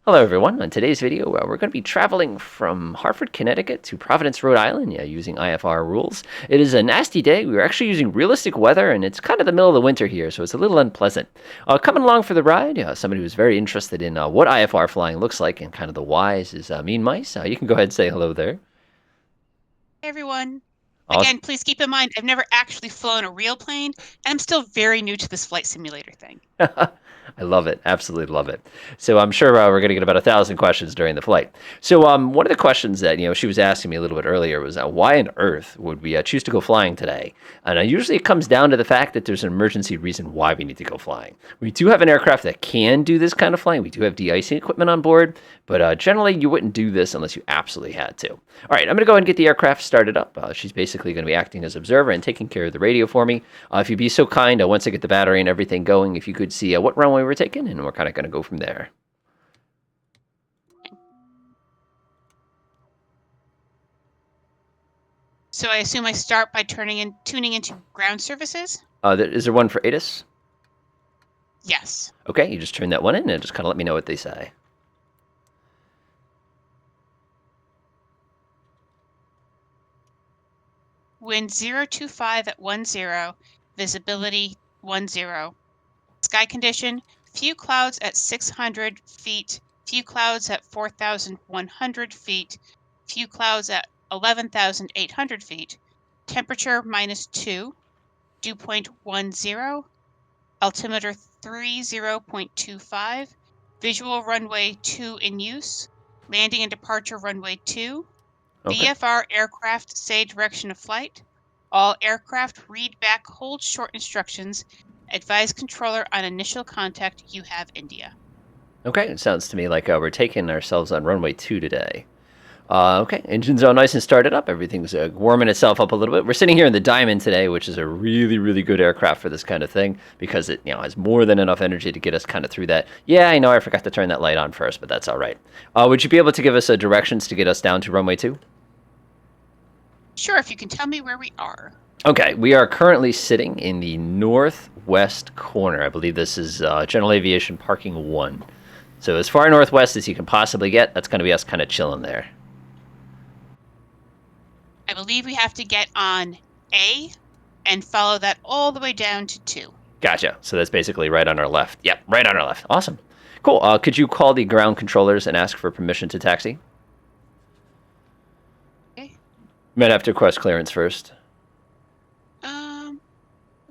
Hello everyone. On today's video, we're going to be traveling from Hartford, Connecticut to Providence, Rhode Island, using IFR rules. It is a nasty day. We're actually using realistic weather, and it's kind of the middle of the winter here, so it's a little unpleasant. Coming along for the ride, somebody who's very interested in what IFR flying looks like and kind of the whys is Mean Mice. You can go ahead and say hello there. Hey everyone. Awesome. Again, please keep in mind, I've never actually flown a real plane, and I'm still very new to this flight simulator thing. I love it. Absolutely love it. So I'm sure we're going to get about 1,000 questions during the flight. So one of the questions that she was asking me a little bit earlier was why on earth would we choose to go flying today? And usually it comes down to the fact that there's an emergency reason why we need to go flying. We do have an aircraft that can do this kind of flying. We do have de-icing equipment on board, but generally you wouldn't do this unless you absolutely had to. All right, I'm going to go ahead and get the aircraft started up. She's basically going to be acting as observer and taking care of the radio for me. If you'd be so kind, once I get the battery and everything going, if you could see what runway we're taking, and we're kind of going to go from there. So I assume I start by tuning into ground services? Is there one for ATIS? Yes. Okay, you just turn that one in and just kind of let me know what they say. Wind 025 at 10, visibility 10. Sky condition, few clouds at 600 feet, few clouds at 4,100 feet, few clouds at 11,800 feet, temperature -2, dew point 10, altimeter 30.25, visual runway 2 in use, landing and departure runway 2, Okay. VFR aircraft say direction of flight, all aircraft read back hold short instructions, advise controller on initial contact, you have India. Okay, it sounds to me like we're taking ourselves on runway 2 today. Okay, engine's all nice and started up. Everything's warming itself up a little bit. We're sitting here in the Diamond today, which is a really, really good aircraft for this kind of thing because it has more than enough energy to get us kind of through that. Yeah, I know I forgot to turn that light on first, but that's all right. Would you be able to give us directions to get us down to runway 2? Sure, if you can tell me where we are. Okay, we are currently sitting in the northwest corner. I believe this is General Aviation Parking 1. So as far northwest as you can possibly get, that's going to be us kind of chilling there. I believe we have to get on A and follow that all the way down to 2. Gotcha. So that's basically right on our left. Yep, right on our left. Awesome. Cool. Could you call the ground controllers and ask for permission to taxi? Okay. You might have to request clearance first. Go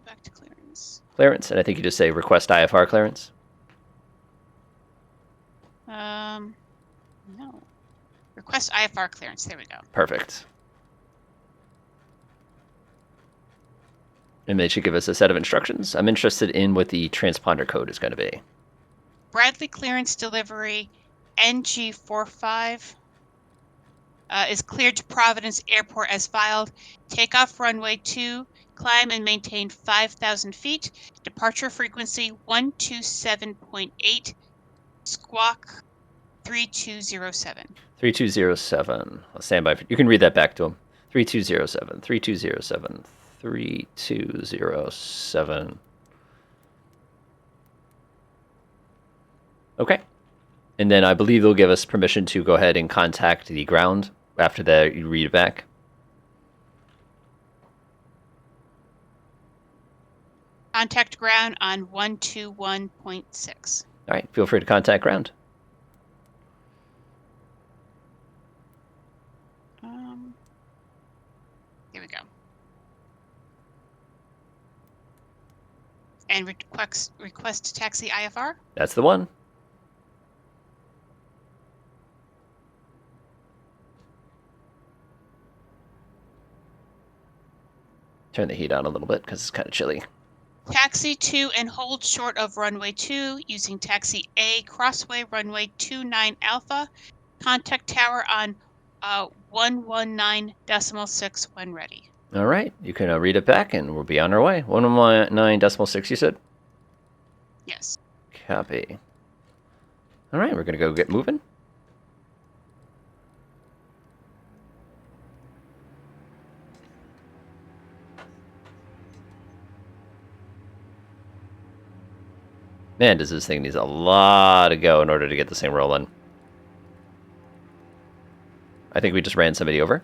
back to clearance. Clearance, and I think you just say request IFR clearance. No. Request IFR clearance. There we go. Perfect. And they should give us a set of instructions. I'm interested in what the transponder code is going to be. Bradley clearance delivery NG45 is cleared to Providence Airport as filed. Takeoff runway 2, climb and maintain 5,000 feet. Departure frequency 127.8, squawk 3207. 3207. I'll stand by. You can read that back to him. 3207. 3207. 3207. Okay. And then I believe they'll give us permission to go ahead and contact the ground after that you read it back. Contact ground on 121.6. All right. Feel free to contact ground. Here we go. And request taxi IFR? That's the one. Turn the heat on a little bit because it's kind of chilly. Taxi 2 and hold short of runway 2 using taxi A crossway runway 29 Alpha. Contact tower on 119.6 when ready. All right. You can read it back and we'll be on our way. 119.6 you said? Yes. Copy. All right. We're going to go get moving. Man, does this thing needs a lot to go in order to get this thing rolling. I think we just ran somebody over.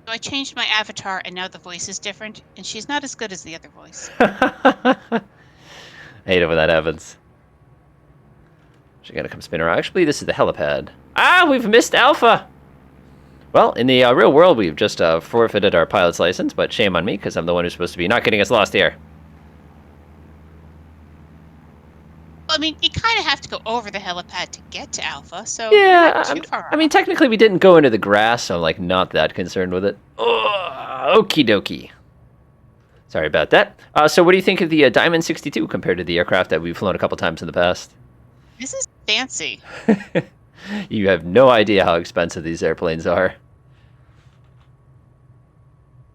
So I changed my avatar, and now the voice is different, and she's not as good as the other voice. I hate it when that happens. She's gonna come spin around. Actually, this is the helipad. Ah, we've missed Alpha! Well, in the real world, we've just forfeited our pilot's license, but shame on me, because I'm the one who's supposed to be not getting us lost here. Well, I mean, you kind of have to go over the helipad to get to Alpha, so Yeah, you're not too far I mean, off. technically we didn't go into the grass, so I'm like not that concerned with it. Oh, okie dokie. Sorry about that. So what do you think of the Diamond 62 compared to the aircraft that we've flown a couple times in the past? This is fancy. You have no idea how expensive these airplanes are.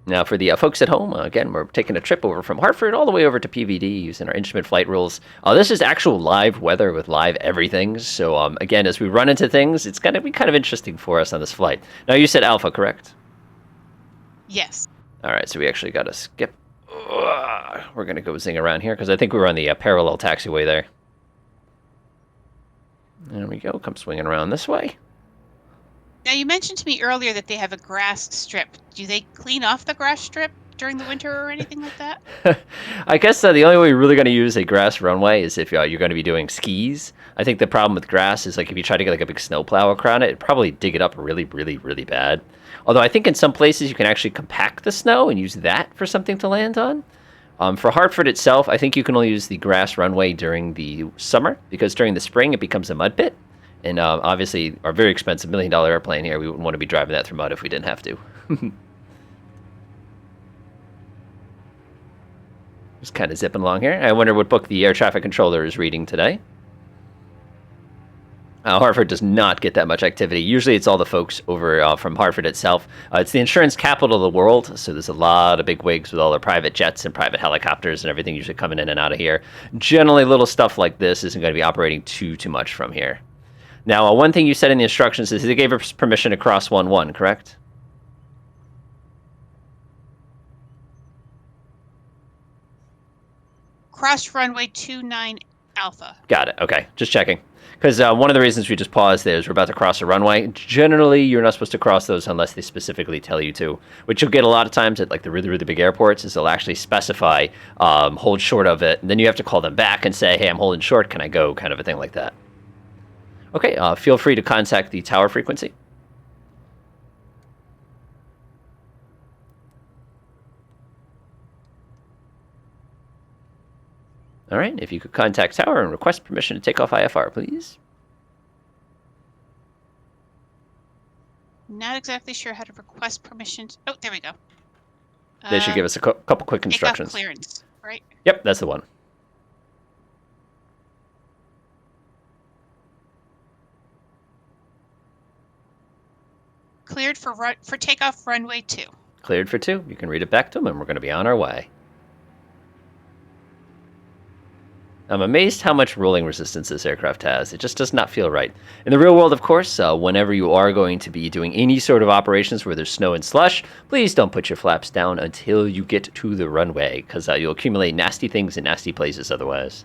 Now, for the folks at home, again, we're taking a trip over from Hartford all the way over to PVD using our instrument flight rules. This is actual live weather with live everything. So, again, as we run into things, it's going to be kind of interesting for us on this flight. Now, you said Alpha, correct? Yes. All right, so we actually got to skip. We're going to go zing around here because I think we were on the parallel taxiway there. There we go. Come swinging around this way. Now, you mentioned to me earlier that they have a grass strip. Do they clean off the grass strip during the winter or anything like that? I guess the only way you're really going to use a grass runway is if you're going to be doing skis. I think the problem with grass is like if you try to get like a big snowplow around it, it'd probably dig it up really, really, really bad. Although I think in some places you can actually compact the snow and use that for something to land on. For Hartford itself, I think you can only use the grass runway during the summer because during the spring it becomes a mud pit. And obviously, our very expensive $1 million airplane here, we wouldn't want to be driving that through mud if we didn't have to. Just kind of zipping along here. I wonder what book the air traffic controller is reading today. Hartford does not get that much activity. Usually it's all the folks over from Hartford itself. It's the insurance capital of the world, so there's a lot of big wigs with all their private jets and private helicopters and everything usually coming in and out of here. Generally, little stuff like this isn't going to be operating too much from here. Now, one thing you said in the instructions is they gave us permission to cross 1-1, correct? Cross runway 29 Alpha. Got it. Okay, just checking. Because one of the reasons we just paused there is we're about to cross a runway. Generally, you're not supposed to cross those unless they specifically tell you to, which you'll get a lot of times at like the really, really big airports is they'll actually specify hold short of it. And then you have to call them back and say, hey, I'm holding short. Can I go? Kind of a thing like that. Okay, feel free to contact the tower frequency. All right, if you could contact tower and request permission to take off IFR, please. Not exactly sure how to request permission. Oh, there we go. They should give us a couple quick instructions. Take off clearance, right? Yep, that's the one. Cleared for takeoff runway 2. Cleared for 2. You can read it back to them, and we're going to be on our way. I'm amazed how much rolling resistance this aircraft has. It just does not feel right. In the real world, of course, whenever you are going to be doing any sort of operations where there's snow and slush, please don't put your flaps down until you get to the runway, because you'll accumulate nasty things in nasty places otherwise.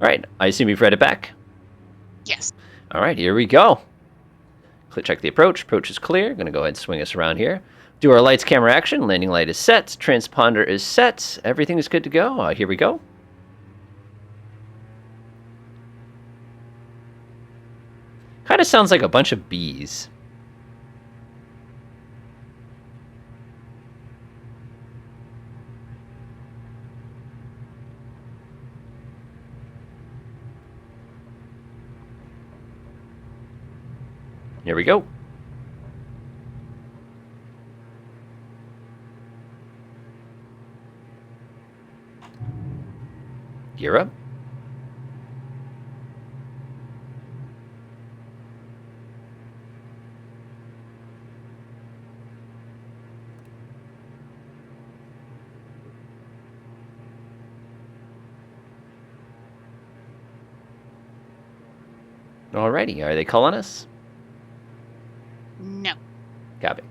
All right, I assume you've read it back? Yes. All right, here we go. Check the approach. Approach is clear. Going to go ahead and swing us around here. Do our lights, camera, action. Landing light is set. Transponder is set. Everything is good to go. Here we go. Kind of sounds like a bunch of bees. Here we go. Gear up. Alrighty, are they calling us? No. Copy.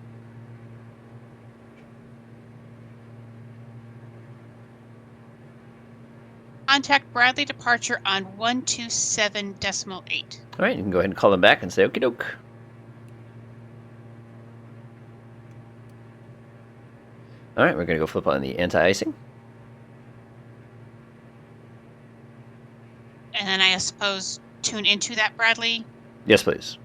contact Bradley departure on 127.8. All right, you can go ahead and call them back and say, okie doke. All right, we're going to go flip on the anti-icing. And then I suppose tune into that, Bradley? Yes, please.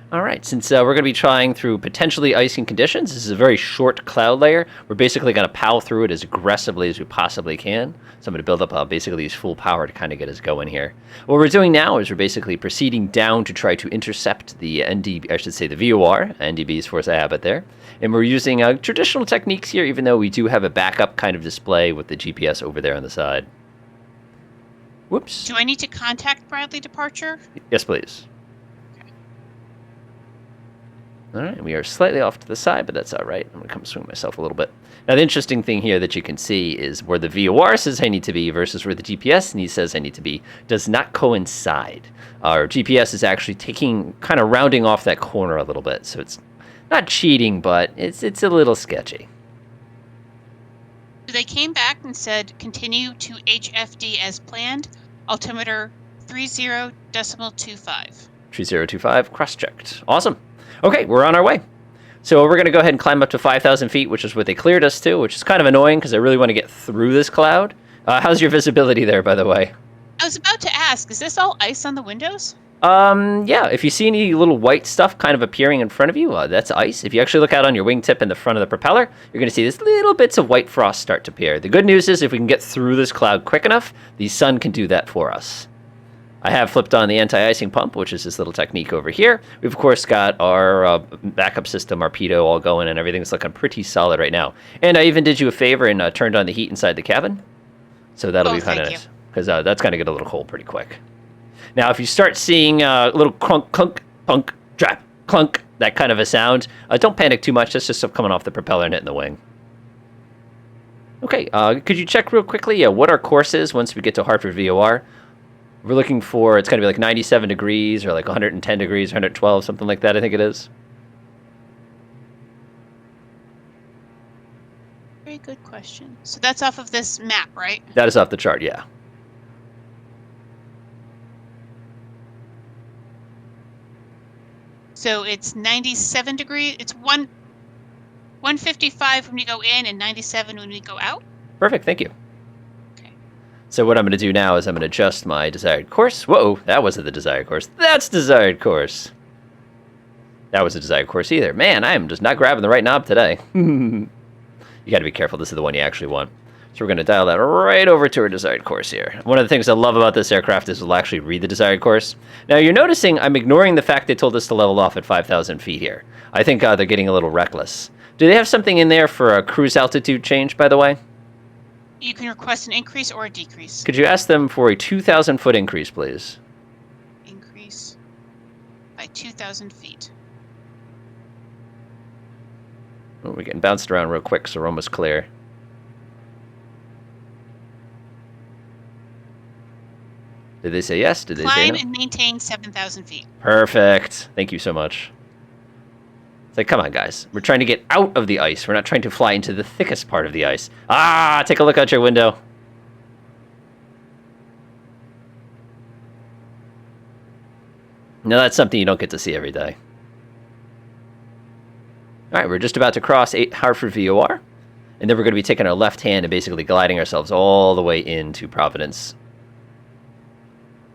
All right, since we're going to be trying through potentially icing conditions, this is a very short cloud layer. We're basically going to pow through it as aggressively as we possibly can. So I'm going to build up basically use full power to kind of get us going here. What we're doing now is we're basically proceeding down to try to intercept the NDB, I should say the VOR, NDB's force of habit there. And we're using traditional techniques here, even though we do have a backup kind of display with the GPS over there on the side. Whoops. Do I need to contact Bradley departure? Yes, please. All right, we are slightly off to the side, but that's all right. I'm going to come swing myself a little bit. Now, the interesting thing here that you can see is where the VOR says I need to be versus where the GPS says I need to be does not coincide. Our GPS is actually kind of rounding off that corner a little bit, so it's not cheating, but it's a little sketchy. They came back and said continue to HFD as planned, altimeter 30.25. 3025, cross-checked. Awesome. Okay, we're on our way. So we're going to go ahead and climb up to 5,000 feet, which is what they cleared us to, which is kind of annoying because I really want to get through this cloud. How's your visibility there, by the way? I was about to ask, is this all ice on the windows? Yeah, if you see any little white stuff kind of appearing in front of you, that's ice. If you actually look out on your wingtip in the front of the propeller, you're going to see these little bits of white frost start to appear. The good news is if we can get through this cloud quick enough, the sun can do that for us. I have flipped on the anti-icing pump, which is this little technique over here. We've, of course, got our backup system, our pitot all going, and everything's looking pretty solid right now. And I even did you a favor and turned on the heat inside the cabin. So that'll be kind of nice, because that's going to get a little cold pretty quick. Now, if you start seeing a little crunk, clunk, punk, drap, clunk, that kind of a sound, don't panic too much. That's just stuff coming off the propeller and hitting the wing. Okay, could you check real quickly what our course is once we get to Hartford VOR? We're looking for, it's going to be like 97 degrees or like 110 degrees, 112, something like that, I think it is. Very good question. So that's off of this map, right? That is off the chart, yeah. So it's 97 degrees. It's 155 when we go in and 97 when we go out? Perfect, thank you. So what I'm going to do now is I'm going to adjust my desired course. Whoa, that wasn't the desired course. That's desired course. That was a desired course either. Man, I am just not grabbing the right knob today. You got to be careful. This is the one you actually want. So we're going to dial that right over to our desired course here. One of the things I love about this aircraft is it'll actually read the desired course. Now, you're noticing I'm ignoring the fact they told us to level off at 5,000 feet here. I think they're getting a little reckless. Do they have something in there for a cruise altitude change, by the way? You can request an increase or a decrease. Could you ask them for a 2,000-foot increase, please? Increase by 2,000 feet. Oh, we're getting bounced around real quick, so we're almost clear. Did they say yes? Did they say no? Climb and maintain 7,000 feet. Perfect. Thank you so much. It's like, come on, guys. We're trying to get out of the ice. We're not trying to fly into the thickest part of the ice. Ah, take a look out your window. Now, that's something you don't get to see every day. All right, we're just about to cross Hartford VOR. And then we're going to be taking our left hand and basically gliding ourselves all the way into Providence.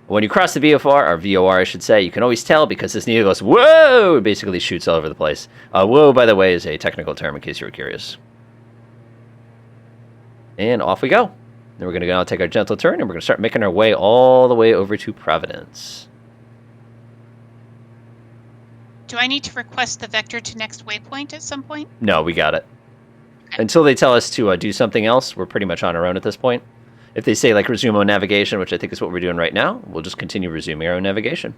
When you cross the VFR, or VOR I should say, you can always tell because this needle goes, whoa! It basically shoots all over the place. Whoa, by the way, is a technical term in case you were curious. And off we go. Then we're going to now take our gentle turn, and we're going to start making our way all the way over to Providence. Do I need to request the vector to next waypoint at some point? No, we got it. Okay. Until they tell us to do something else, we're pretty much on our own at this point. If they say, like, resume own navigation, which I think is what we're doing right now, we'll just continue resuming our own navigation.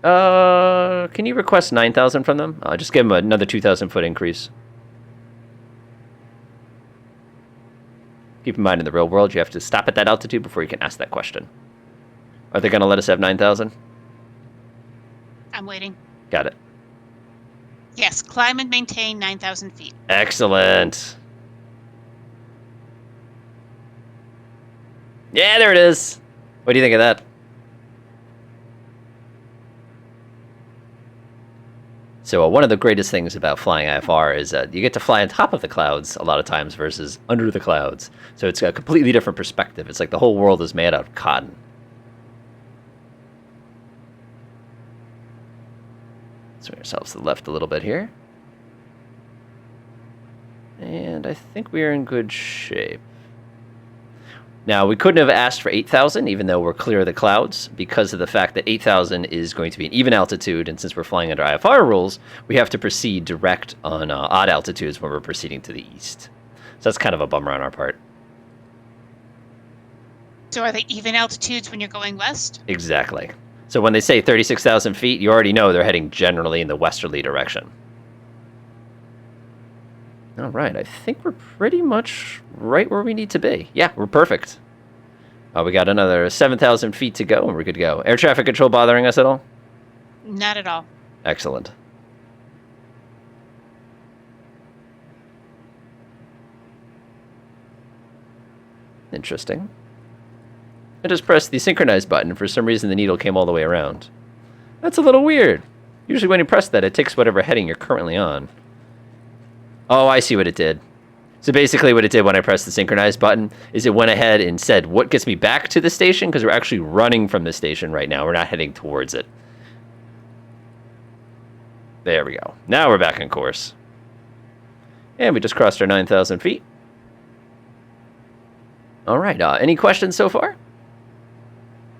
Can you request 9,000 from them? Just give them another 2,000-foot increase. Keep in mind, in the real world, you have to stop at that altitude before you can ask that question. Are they going to let us have 9,000? I'm waiting. Got it. Yes, climb and maintain 9,000 feet. Excellent. Yeah, there it is. What do you think of that? So one of the greatest things about flying IFR is that you get to fly on top of the clouds a lot of times versus under the clouds. So it's a completely different perspective. It's like the whole world is made out of cotton. Swing ourselves to the left a little bit here. And I think we are in good shape. Now, we couldn't have asked for 8,000, even though we're clear of the clouds, because of the fact that 8,000 is going to be an even altitude, and since we're flying under IFR rules, we have to proceed direct on odd altitudes when we're proceeding to the east. So that's kind of a bummer on our part. So are they even altitudes when you're going west? Exactly. So when they say 36,000 feet, you already know they're heading generally in the westerly direction. All right, I think we're pretty much right where we need to be. Yeah, we're perfect. We got another 7,000 feet to go, and we're good to go. Air traffic control bothering us at all? Not at all. Excellent. Interesting. I just pressed the synchronize button, and for some reason the needle came all the way around. That's a little weird. Usually when you press that, it takes whatever heading you're currently on. Oh, I see what it did. So basically what it did when I pressed the synchronize button is it went ahead and said, what gets me back to the station? Because we're actually running from the station right now. We're not heading towards it. There we go. Now we're back on course. And we just crossed our 9,000 feet. All right. Any questions so far?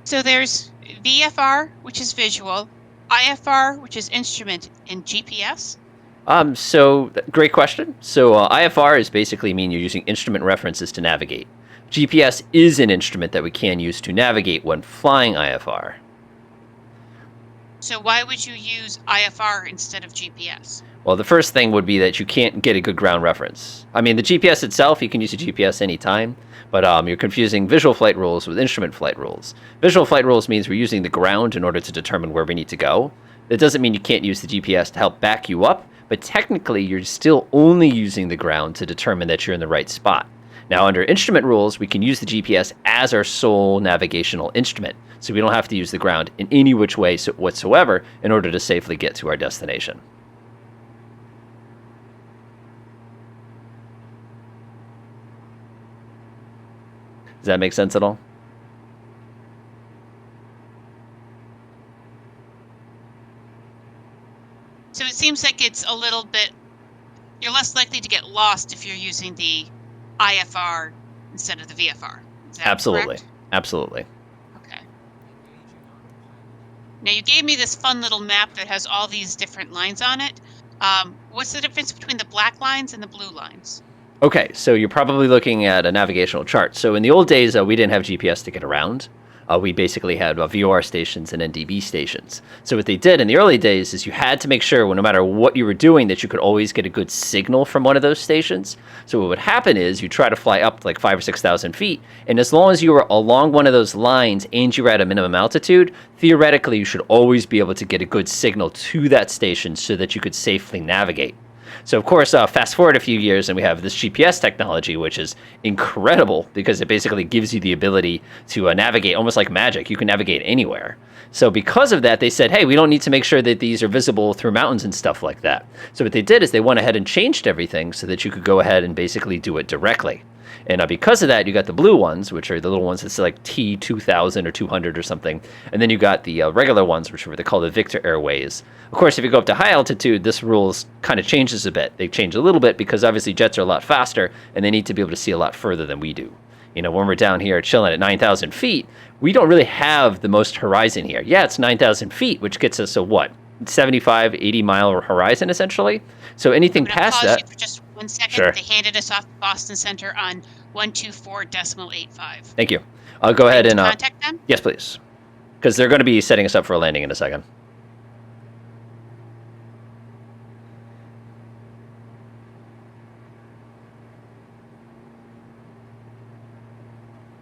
So there's VFR, which is visual, IFR, which is instrument, and GPS. So great question. So IFR is basically mean you're using instrument references to navigate. GPS is an instrument that we can use to navigate when flying IFR. So why would you use IFR instead of GPS? Well, the first thing would be that you can't get a good ground reference. I mean, the GPS itself, you can use a GPS anytime, but you're confusing visual flight rules with instrument flight rules. Visual flight rules means we're using the ground in order to determine where we need to go. That doesn't mean you can't use the GPS to help back you up, but technically you're still only using the ground to determine that you're in the right spot. Now, under instrument rules, we can use the GPS as our sole navigational instrument, so we don't have to use the ground in any which way whatsoever in order to safely get to our destination. Does that make sense at all? So it seems like it's a little bit, you're less likely to get lost if you're using the IFR instead of the VFR. Is that Absolutely. correct? Absolutely. Okay. Now you gave me this fun little map that has all these different lines on it. What's the difference between the black lines and the blue lines? Okay, so you're probably looking at a navigational chart. So in the old days, we didn't have GPS to get around. We basically had VOR stations and NDB stations. So what they did in the early days is you had to make sure, well, no matter what you were doing, that you could always get a good signal from one of those stations. So what would happen is you try to fly up to like 5,000 or 6,000 feet, and as long as you were along one of those lines and you were at a minimum altitude, theoretically you should always be able to get a good signal to that station so that you could safely navigate. So, of course, fast forward a few years and we have this GPS technology, which is incredible because it basically gives you the ability to navigate almost like magic. You can navigate anywhere. So because of that, they said, hey, we don't need to make sure that these are visible through mountains and stuff like that. So what they did is they went ahead and changed everything so that you could go ahead and basically do it directly. And because of that, you got the blue ones, which are the little ones that's like T2000 or 200 or something. And then you got the regular ones, which are what they call the Victor Airways. Of course, if you go up to high altitude, this rules kind of changes a bit. They change a little bit because obviously jets are a lot faster and they need to be able to see a lot further than we do. You know, when we're down here chilling at 9,000 feet, we don't really have the most horizon here. Yeah, it's 9,000 feet, which gets us a what? 75, 80 mile horizon essentially. So anything past that. For just 1 second. Sure. They handed us off Boston Center on 124.85. Thank you. I'll go ahead and contact them. Yes, please, because they're going to be setting us up for a landing in a second.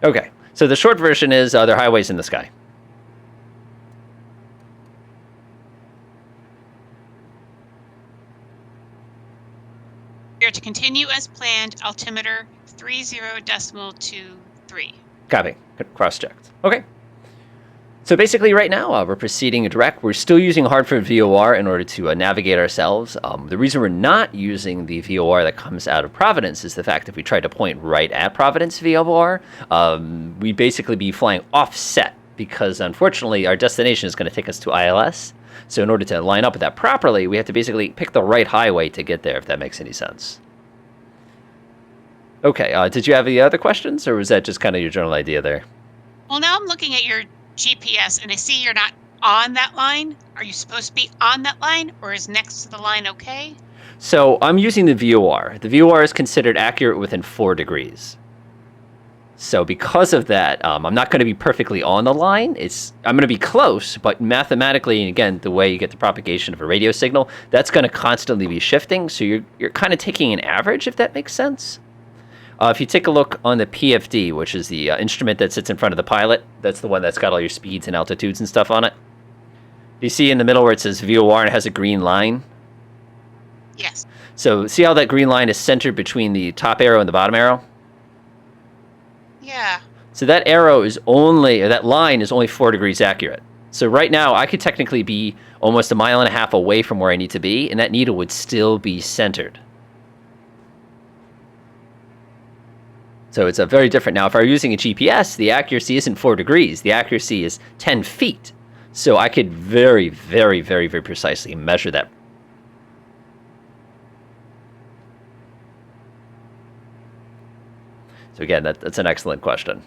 Okay, so the short version is there are highways in the sky. We are to continue as planned, altimeter 30.23. Copy. Cross-checked. Okay. So basically right now, we're proceeding direct. We're still using Hartford VOR in order to navigate ourselves. The reason we're not using the VOR that comes out of Providence is the fact that if we try to point right at Providence VOR, we'd basically be flying offset because unfortunately our destination is going to take us to ILS. So in order to line up with that properly, we have to basically pick the right highway to get there, if that makes any sense. Okay, did you have any other questions, or was that just kind of your general idea there? Well, now I'm looking at your GPS and I see you're not on that line. Are you supposed to be on that line, or is next to the line okay? So I'm using the VOR. The VOR is considered accurate within 4 degrees. So because of that, I'm not going to be perfectly on the line. I'm going to be close, but mathematically, and again, the way you get the propagation of a radio signal, that's going to constantly be shifting. So you're kind of taking an average, if that makes sense. If you take a look on the PFD, which is the instrument that sits in front of the pilot, that's the one that's got all your speeds and altitudes and stuff on it. Do you see in the middle where it says VOR and it has a green line? Yes. So see how that green line is centered between the top arrow and the bottom arrow? Yeah. So that line is only 4 degrees accurate. So right now, I could technically be almost 1.5 miles away from where I need to be, and that needle would still be centered. So it's a very different. Now, if I were using a GPS, the accuracy isn't 4 degrees. The accuracy is 10 feet. So I could very, very, very, very precisely measure that. So again, that's an excellent question.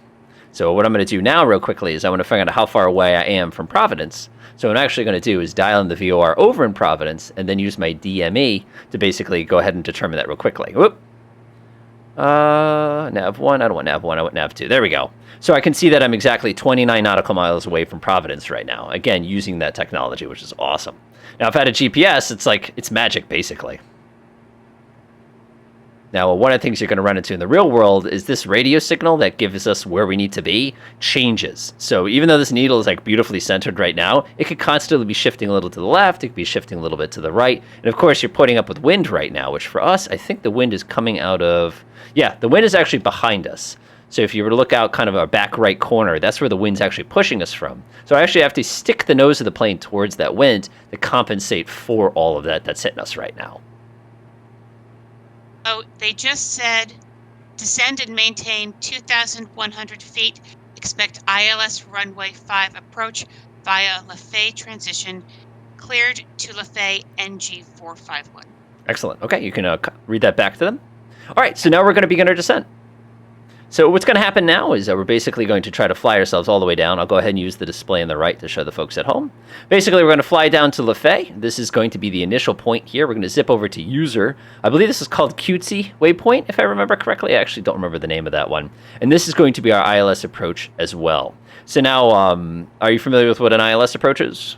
So what I'm going to do now real quickly is I want to find out how far away I am from Providence. So what I'm actually going to do is dial in the VOR over in Providence and then use my DME to basically go ahead and determine that real quickly. Whoop. Nav1, I don't want Nav1, I want Nav2. There we go. So I can see that I'm exactly 29 nautical miles away from Providence right now. Again, using that technology, which is awesome. Now, if I had a GPS, it's magic, basically. Now, one of the things you're going to run into in the real world is this radio signal that gives us where we need to be changes. So even though this needle is beautifully centered right now, it could constantly be shifting a little to the left, it could be shifting a little bit to the right. And of course, you're putting up with wind right now, which for us, I think the wind is coming out of... Yeah, the wind is actually behind us. So if you were to look out kind of our back right corner, that's where the wind's actually pushing us from. So I actually have to stick the nose of the plane towards that wind to compensate for all of that that's hitting us right now. Oh, they just said descend and maintain 2,100 feet. Expect ILS runway 5 approach via Lafay transition. Cleared to Lafay NG451. Excellent. Okay, you can read that back to them. All right, so now we're going to begin our descent. So what's going to happen now is we're basically going to try to fly ourselves all the way down. I'll go ahead and use the display on the right to show the folks at home. Basically, we're going to fly down to Lafay. This is going to be the initial point here. We're going to zip over to user. I believe this is called Cutesy Waypoint, if I remember correctly. I actually don't remember the name of that one. And this is going to be our ILS approach as well. So now, are you familiar with what an ILS approach is?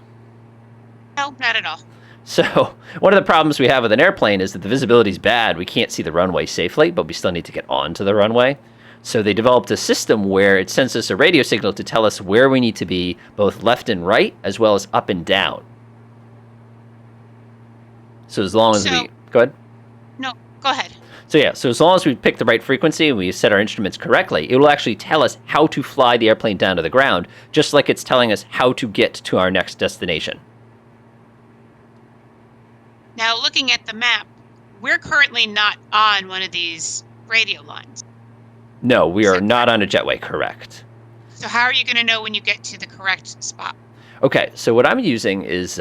No, not at all. So one of the problems we have with an airplane is that the visibility is bad. We can't see the runway safely, but we still need to get onto the runway. So they developed a system where it sends us a radio signal to tell us where we need to be, both left and right, as well as up and down. So as long as we... Go ahead. No, go ahead. So yeah, so as long as we pick the right frequency and we set our instruments correctly, it will actually tell us how to fly the airplane down to the ground, just like it's telling us how to get to our next destination. Now, looking at the map, we're currently not on one of these radio lines. No, we are not on a jetway, correct. So how are you going to know when you get to the correct spot? Okay, so what I'm using is,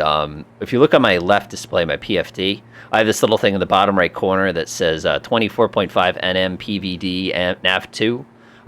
if you look on my left display, my PFD, I have this little thing in the bottom right corner that says 24.5 nm PVD and nav2.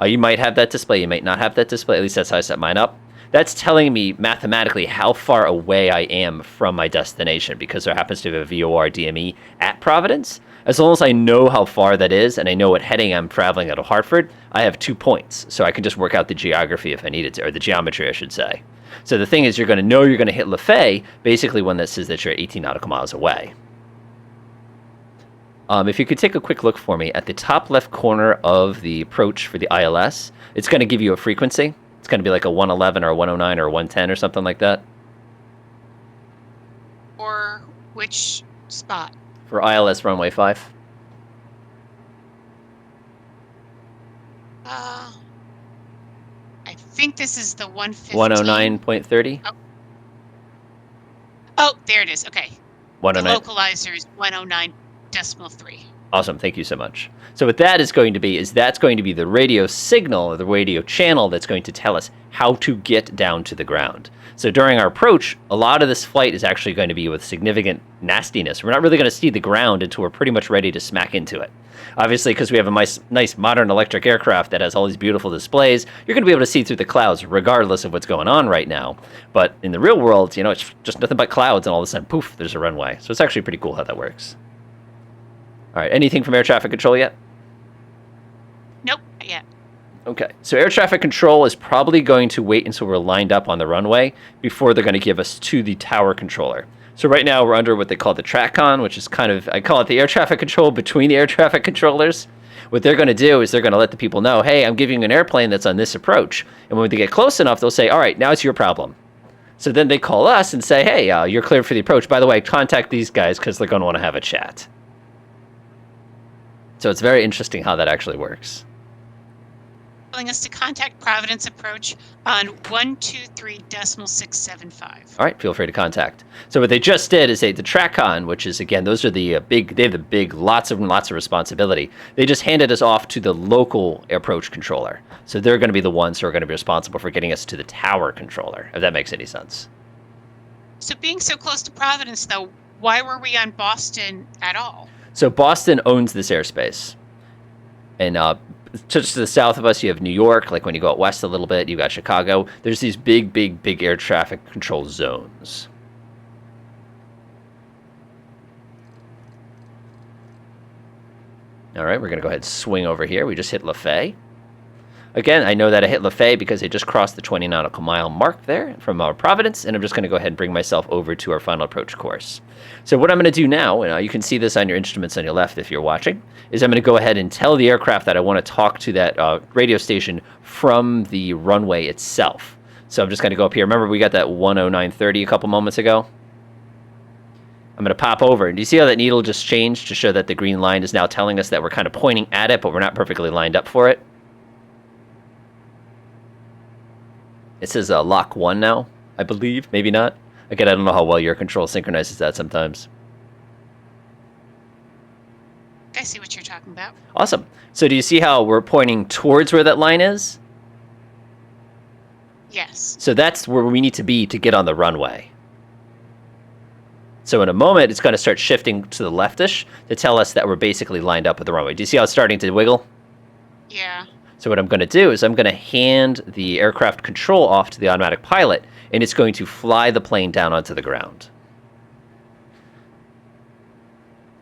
You might have that display, you might not have that display, at least that's how I set mine up. That's telling me mathematically how far away I am from my destination because there happens to be a VOR DME at Providence. As long as I know how far that is and I know what heading I'm traveling out of Hartford, I have 2 points. So I can just work out the geography if I needed to, or the geometry, I should say. So the thing is, you're going to know you're going to hit Lafay basically when that says that you're 18 nautical miles away. If you could take a quick look for me at the top left corner of the approach for the ILS, it's going to give you a frequency. It's going to be like a 111 or a 109 or a 110 or something like that. Or which spot? For ILS runway 5. think this is the 115. 109.30? Oh, there it is. Okay. The 109. localizer is 109.3. Awesome. Thank you so much. So what that is going to be is that's going to be the radio signal or the radio channel that's going to tell us how to get down to the ground. So during our approach, a lot of this flight is actually going to be with significant nastiness. We're not really going to see the ground until we're pretty much ready to smack into it. Obviously, because we have a nice modern electric aircraft that has all these beautiful displays, you're going to be able to see through the clouds regardless of what's going on right now. But in the real world, it's just nothing but clouds, and all of a sudden, poof, there's a runway. So it's actually pretty cool how that works. All right, anything from air traffic control yet? Nope, not yet. Okay, so air traffic control is probably going to wait until we're lined up on the runway before they're going to give us to the tower controller. So right now we're under what they call the TRACCON, which is I call it the air traffic control between the air traffic controllers. What they're going to do is they're going to let the people know, hey, I'm giving you an airplane that's on this approach. And when they get close enough, they'll say, all right, now it's your problem. So then they call us and say, hey, you're cleared for the approach. By the way, contact these guys because they're going to want to have a chat. So it's very interesting how that actually works. Telling us to contact Providence Approach on 123.675. All right, feel free to contact. So what they just did is the TRACCON, which is, again, those are they have the big, lots of responsibility. They just handed us off to the local approach controller. So they're going to be the ones who are going to be responsible for getting us to the tower controller, if that makes any sense. So being so close to Providence, though, why were we on Boston at all? So Boston owns this airspace. And just to the south of us, you have New York. Like when you go out west a little bit, you got Chicago. There's these big air traffic control zones. All right, we're going to go ahead and swing over here. We just hit Lafay. Again, I know that I hit Lafay because I just crossed the 20 nautical mile mark there from Providence, and I'm just going to go ahead and bring myself over to our final approach course. So what I'm going to do now, and you can see this on your instruments on your left if you're watching, is I'm going to go ahead and tell the aircraft that I want to talk to that radio station from the runway itself. So I'm just going to go up here. Remember we got that 109.30 a couple moments ago? I'm going to pop over. And do you see how that needle just changed to show that the green line is now telling us that we're kind of pointing at it, but we're not perfectly lined up for it? It says lock 1 now, I believe. Maybe not. Again, I don't know how well your control synchronizes that sometimes. I see what you're talking about. Awesome. So do you see how we're pointing towards where that line is? Yes. So that's where we need to be to get on the runway. So in a moment, it's going to start shifting to the leftish to tell us that we're basically lined up with the runway. Do you see how it's starting to wiggle? Yeah. So what I'm going to do is I'm going to hand the aircraft control off to the automatic pilot, and it's going to fly the plane down onto the ground.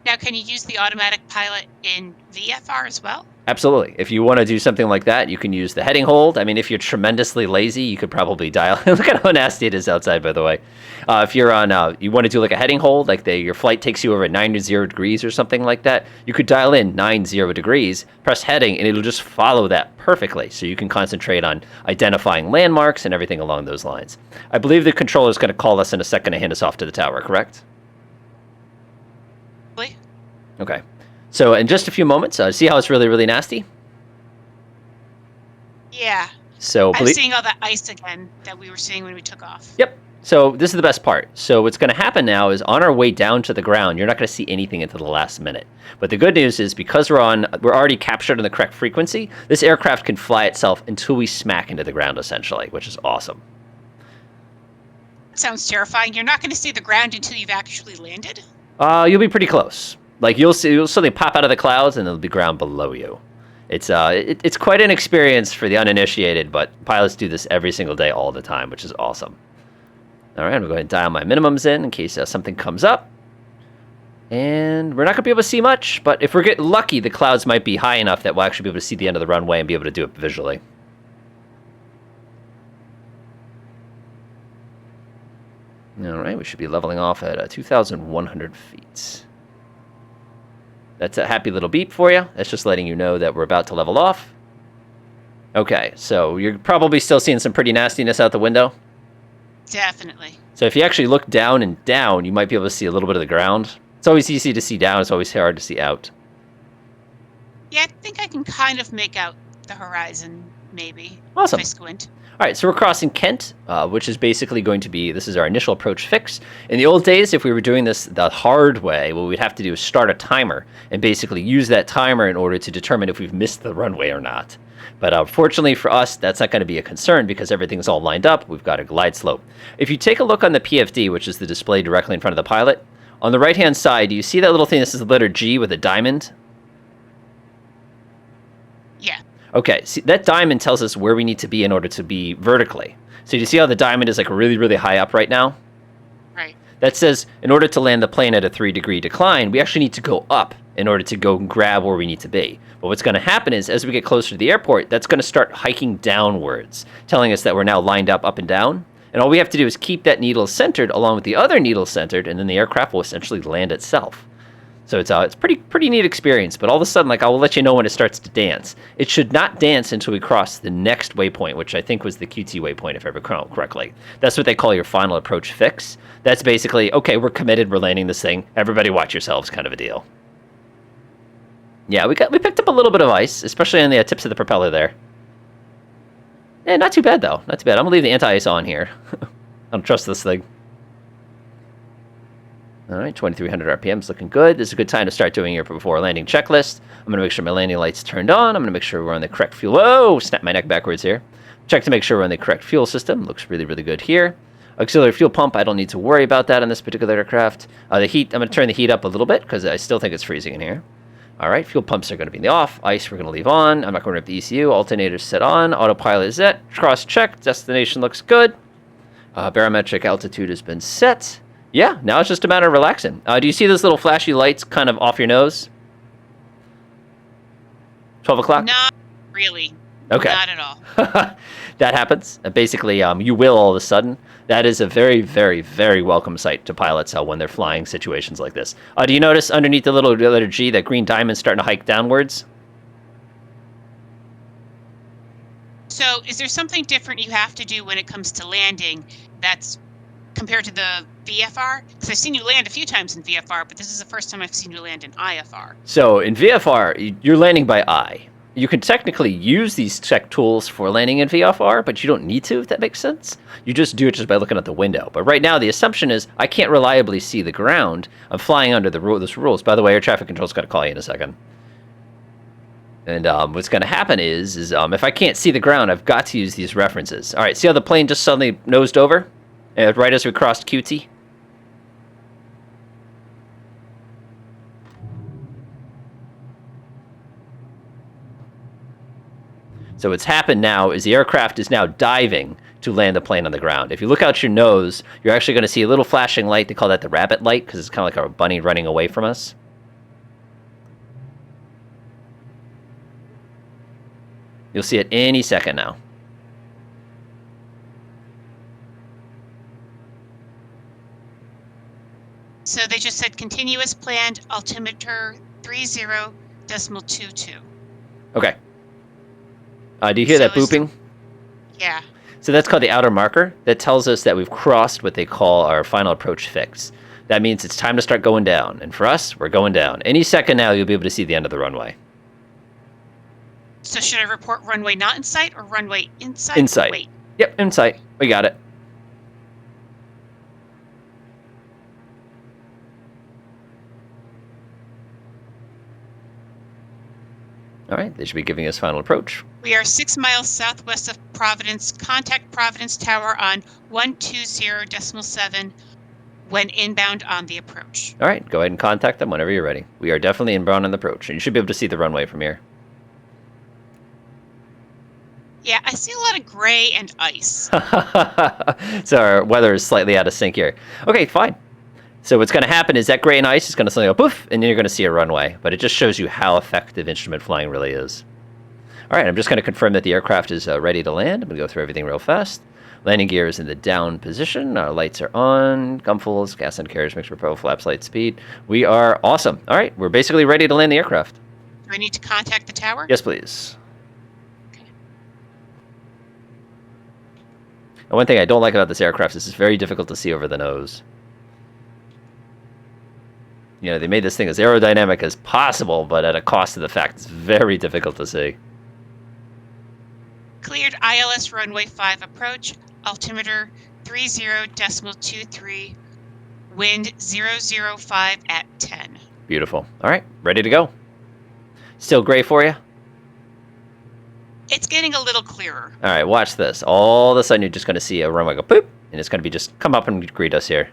Now, can you use the automatic pilot in VFR as well? Absolutely. If you want to do something like that, you can use the heading hold. I mean, if you're tremendously lazy, you could probably dial. Look at how nasty it is outside, by the way. If you're on, you want to do like a heading hold, like your flight takes you over at 90 degrees or something like that, you could dial in 90 degrees, press heading, and it'll just follow that perfectly. So you can concentrate on identifying landmarks and everything along those lines. I believe the controller is going to call us in a second to hand us off to the tower, correct? Really? Okay. So in just a few moments, see how it's really, really nasty? Yeah. So I'm seeing all that ice again that we were seeing when we took off. Yep. So this is the best part. So what's going to happen now is on our way down to the ground, you're not going to see anything until the last minute. But the good news is because we're already captured on the correct frequency, this aircraft can fly itself until we smack into the ground, essentially, which is awesome. Sounds terrifying. You're not going to see the ground until you've actually landed? You'll be pretty close. Like you'll suddenly pop out of the clouds and there'll be ground below you. It's quite an experience for the uninitiated, but pilots do this every single day, all the time, which is awesome. All right, I'm going to go ahead and dial my minimums in case something comes up. And we're not going to be able to see much, but if we're getting lucky, the clouds might be high enough that we'll actually be able to see the end of the runway and be able to do it visually. All right, we should be leveling off at 2,100 feet. That's a happy little beep for you. That's just letting you know that we're about to level off. Okay, so you're probably still seeing some pretty nastiness out the window. Definitely. So if you actually look down and down, you might be able to see a little bit of the ground. It's always easy to see down. It's always hard to see out. Yeah, I think I can kind of make out the horizon, maybe. Awesome. If I squint. All All right, so we're crossing Kent, which is basically going to be, this is our initial approach fix. In the old days, if we were doing this the hard way, what we'd have to do is start a timer and basically use that timer in order to determine if we've missed the runway or not. But fortunately for us, that's not going to be a concern because everything's all lined up. We've got a glide slope. If you take a look on the PFD, which is the display directly in front of the pilot, on the right-hand side, do you see that little thing? This is the letter G with a diamond. Yeah. Okay, see, that diamond tells us where we need to be in order to be vertically. So you see how the diamond is like really, really high up right now? Right. That says in order to land the plane at a 3-degree decline, we actually need to go up in order to go and grab where we need to be. But what's going to happen is as we get closer to the airport, that's going to start hiking downwards, telling us that we're now lined up and down. And all we have to do is keep that needle centered along with the other needle centered, and then the aircraft will essentially land itself. So it's pretty neat experience, but all of a sudden, like, I will let you know when it starts to dance. It should not dance until we cross the next waypoint, which I think was the QT waypoint, if I recall correctly. That's what they call your final approach fix. That's basically, okay, we're committed, we're landing this thing. Everybody watch yourselves, kind of a deal. Yeah, we picked up a little bit of ice, especially on the tips of the propeller there. Yeah, not too bad though. Not too bad. I'm gonna leave the anti-ice on here. I don't trust this thing. All right, 2,300 RPMs looking good. This is a good time to start doing your before landing checklist. I'm going to make sure my landing light's turned on. I'm going to make sure we're on the correct fuel. Whoa, snap my neck backwards here. Check to make sure we're on the correct fuel system. Looks really, really good here. Auxiliary fuel pump, I don't need to worry about that on this particular aircraft. The heat, I'm going to turn the heat up a little bit because I still think it's freezing in here. All right, fuel pumps are going to be in the off. Ice we're going to leave on. I'm not going to rip the ECU. Alternators set on. Autopilot is set. Cross-check. Destination looks good. Barometric altitude has been set. Yeah, now it's just a matter of relaxing. Do you see those little flashy lights kind of off your nose? 12 o'clock? Not really. Okay. Not at all. That happens. Basically, you will all of a sudden. That is a very, very, very welcome sight to pilots when they're flying situations like this. Do you notice underneath the little letter G, that green diamond's starting to hike downwards? So is there something different you have to do when it comes to landing that's compared to the VFR? Because I've seen you land a few times in VFR, but this is the first time I've seen you land in IFR. So in VFR, you're landing by eye. You can technically use these tech tools for landing in VFR, but you don't need to, if that makes sense. You just do it just by looking at the window. But right now, the assumption is I can't reliably see the ground. I'm flying under those rules. By the way, air traffic control's got to call you in a second. And what's going to happen is if I can't see the ground, I've got to use these references. All right, see how the plane just suddenly nosed over right as we crossed QT? So what's happened now is the aircraft is now diving to land the plane on the ground. If you look out your nose, you're actually going to see a little flashing light. They call that the rabbit light because it's kind of like a bunny running away from us. You'll see it any second now. So they just said continuous planned altimeter 30.22. Okay. Do you hear that booping? Yeah. So that's called the outer marker. That tells us that we've crossed what they call our final approach fix. That means it's time to start going down. And for us, we're going down. Any second now, you'll be able to see the end of the runway. So should I report runway not in sight or runway in sight? In sight. Wait. Yep, in sight. We got it. All right, they should be giving us final approach. We are 6 miles southwest of Providence. Contact Providence Tower on 120.7 when inbound on the approach. All right, go ahead and contact them whenever you're ready. We are definitely inbound on the approach, and you should be able to see the runway from here. Yeah, I see a lot of gray and ice. So our weather is slightly out of sync here. Okay, fine. So what's going to happen is that gray and ice is going to suddenly go poof, and then you're going to see a runway. But it just shows you how effective instrument flying really is. All right, I'm just going to confirm that the aircraft is ready to land. I'm going to go through everything real fast. Landing gear is in the down position. Our lights are on. Gumfuls, gas and carriage mixture, propel, flaps, light, speed. We are awesome. All right, we're basically ready to land the aircraft. Do I need to contact the tower? Yes, please. And one thing I don't like about this aircraft is it's very difficult to see over the nose. You know, they made this thing as aerodynamic as possible, but at a cost of the fact it's very difficult to see. Cleared ILS runway 5 approach, altimeter 30.23, wind 005 at 10. Beautiful. All right, ready to go. Still gray for you? It's getting a little clearer. All right, watch this. All of a sudden, you're just going to see a runway go poop, and it's going to be just come up and greet us here.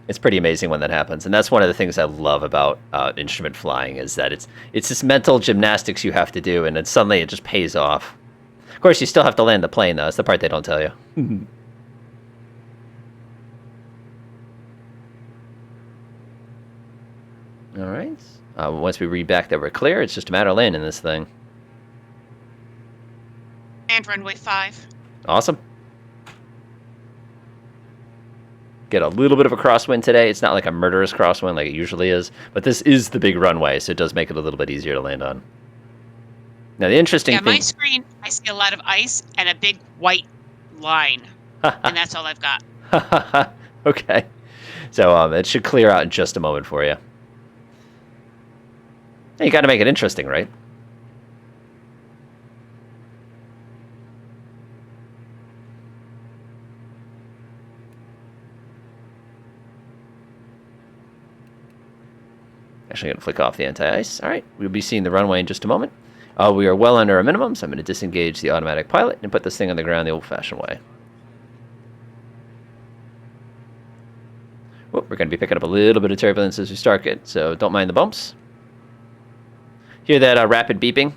It's pretty amazing when that happens, and that's one of the things I love about instrument flying is that it's this mental gymnastics you have to do, and then suddenly it just pays off. Of course, you still have to land the plane, though. That's the part they don't tell you. All right. Once we read back that we're clear, it's just a matter of landing this thing. And runway 5. Awesome. Get a little bit of a crosswind today. It's not like a murderous crosswind like it usually is, but this is the big runway, so it does make it a little bit easier to land on. Now, the interesting thing... my screen, I see a lot of ice and a big white line, and that's all I've got. Okay. So it should clear out in just a moment for you. You got to make it interesting, right? Actually, going to flick off the anti-ice. All right, we'll be seeing the runway in just a moment. We are well under our minimum, so I'm going to disengage the automatic pilot and put this thing on the ground the old-fashioned way. Whoop, we're going to be picking up a little bit of turbulence as we start it, so don't mind the bumps. Hear that rapid beeping?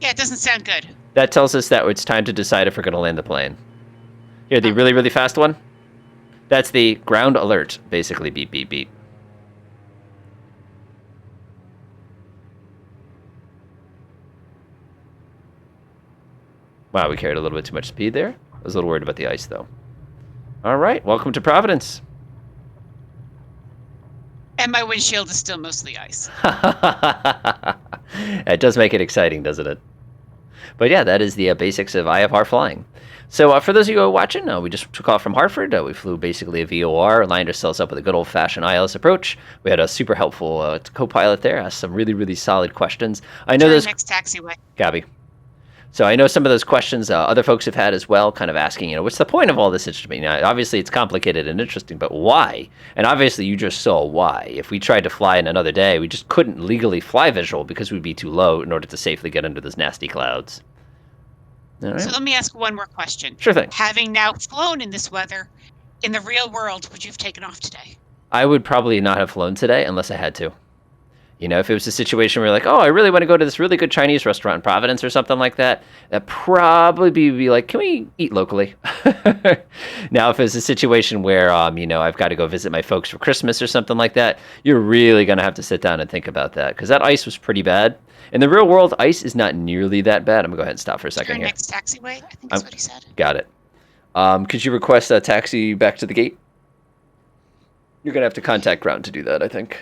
Yeah, it doesn't sound good. That tells us that it's time to decide if we're going to land the plane. Hear the really, really fast one? That's the ground alert, basically beep, beep, beep. Wow, we carried a little bit too much speed there. I was a little worried about the ice, though. All right, welcome to Providence. And my windshield is still mostly ice. It does make it exciting, doesn't it? But yeah, that is the basics of IFR flying. So for those of you who are watching, we just took off from Hartford. We flew basically a VOR, lined ourselves up with a good old-fashioned ILS approach. We had a super helpful co-pilot there, asked some really, really solid questions. I know those... Next taxiway. Gabby. So I know some of those questions other folks have had as well, kind of asking, what's the point of all this instrument? Obviously it's complicated and interesting, but why? And obviously you just saw why. If we tried to fly in another day, we just couldn't legally fly visual because we'd be too low in order to safely get under those nasty clouds. All right. So let me ask one more question. Sure thing. Having now flown in this weather, in the real world, would you have taken off today? I would probably not have flown today unless I had to. If it was a situation where you're like, oh, I really want to go to this really good Chinese restaurant in Providence or something like that, that'd probably be like, can we eat locally? Now, if it's a situation where, I've got to go visit my folks for Christmas or something like that, you're really going to have to sit down and think about that because that ice was pretty bad. In the real world, ice is not nearly that bad. I'm going to go ahead and stop for a second here. Next taxiway, I think that's what he said. Got it. Could you request a taxi back to the gate? You're going to have to contact ground to do that, I think.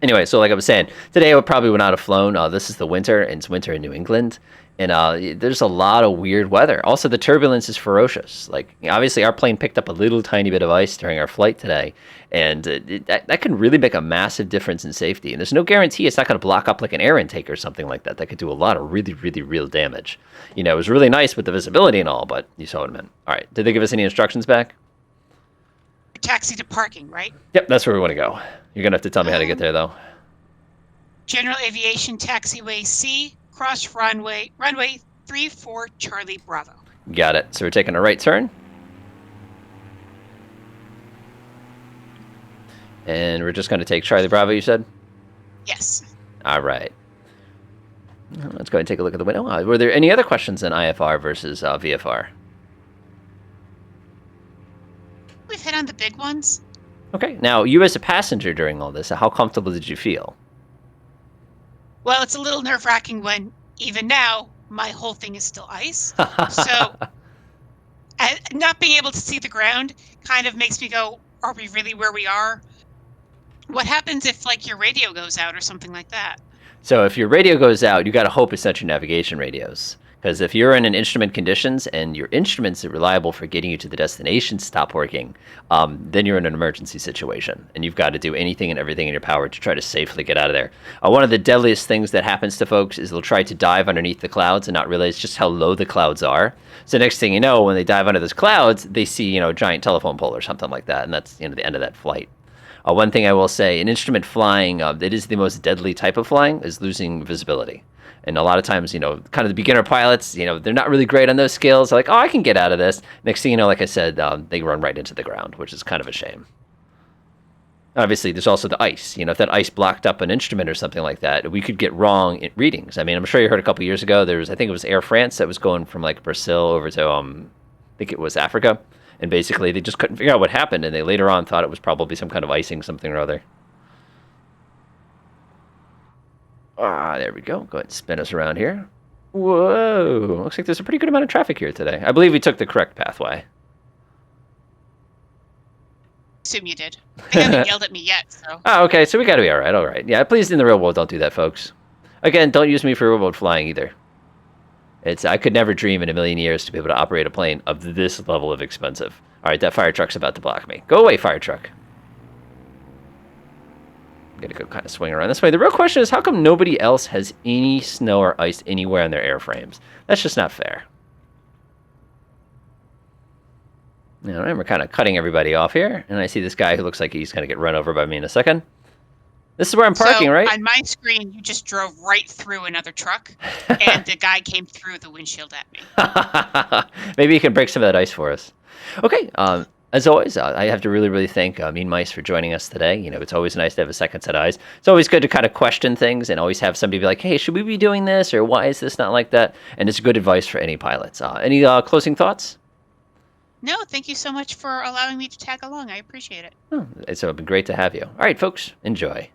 Anyway, so like I was saying, today I probably would not have flown. This is the winter, and it's winter in New England. And there's a lot of weird weather. Also, the turbulence is ferocious. Like, obviously, our plane picked up a little tiny bit of ice during our flight today. And that can really make a massive difference in safety. And there's no guarantee it's not going to block up like an air intake or something like that. That could do a lot of really, really real damage. It was really nice with the visibility and all, but you saw what I meant. All right, did they give us any instructions back? Taxi to parking, right? Yep, that's where we want to go. You're going to have to tell me how to get there, though. General Aviation Taxiway C, cross runway 34 Charlie Bravo. Got it. So we're taking a right turn. And we're just going to take Charlie Bravo, you said? Yes. All right. Let's go ahead and take a look at the window. Were there any other questions on IFR versus VFR? We've hit on the big ones. Okay. Now, you as a passenger during all this, how comfortable did you feel? Well, it's a little nerve-wracking when, even now, my whole thing is still ice. So, not being able to see the ground kind of makes me go, are we really where we are? What happens if, like, your radio goes out or something like that? So if your radio goes out, you got to hope it's not your navigation radios. Because if you're in an instrument conditions and your instruments are reliable for getting you to the destination stop working, then you're in an emergency situation, and you've got to do anything and everything in your power to try to safely get out of there. One of the deadliest things that happens to folks is they'll try to dive underneath the clouds and not realize just how low the clouds are. So next thing you know, when they dive under those clouds, they see a giant telephone pole or something like that, and that's the end of that flight. One thing I will say, in instrument flying, it is the most deadly type of flying, is losing visibility. And a lot of times, kind of the beginner pilots, they're not really great on those skills. They're like, oh, I can get out of this. Next thing you know, like I said, they run right into the ground, which is kind of a shame. Obviously, there's also the ice. If that ice blocked up an instrument or something like that, we could get wrong readings. I mean, I'm sure you heard a couple years ago, I think it was Air France that was going from like Brazil over to, I think it was Africa. And basically, they just couldn't figure out what happened. And they later on thought it was probably some kind of icing, something or other. There we go. Go ahead and spin us around here. Whoa. Looks like there's a pretty good amount of traffic here today. I believe we took the correct pathway. Assume you did. They haven't yelled at me yet, so. Oh, okay. So we got to be all right. All right. Yeah, please, in the real world, don't do that, folks. Again, don't use me for real world flying either. I could never dream in a million years to be able to operate a plane of this level of expensive. All right, that fire truck's about to block me. Go away, fire truck. I'm going to go kind of swing around this way. The real question is, how come nobody else has any snow or ice anywhere on their airframes? That's just not fair. And we're kind of cutting everybody off here. And I see this guy who looks like he's going to get run over by me in a second. This is where I'm parking, right? On my screen, you just drove right through another truck, and the guy came through the windshield at me. Maybe you can break some of that ice for us. Okay. As always, I have to really, really thank Mean Mice for joining us today. It's always nice to have a second set of eyes. It's always good to kind of question things and always have somebody be like, hey, should we be doing this? Or why is this not like that? And it's good advice for any pilots. Any closing thoughts? No, thank you so much for allowing me to tag along. I appreciate it. Oh, it's been great to have you. All right, folks, enjoy.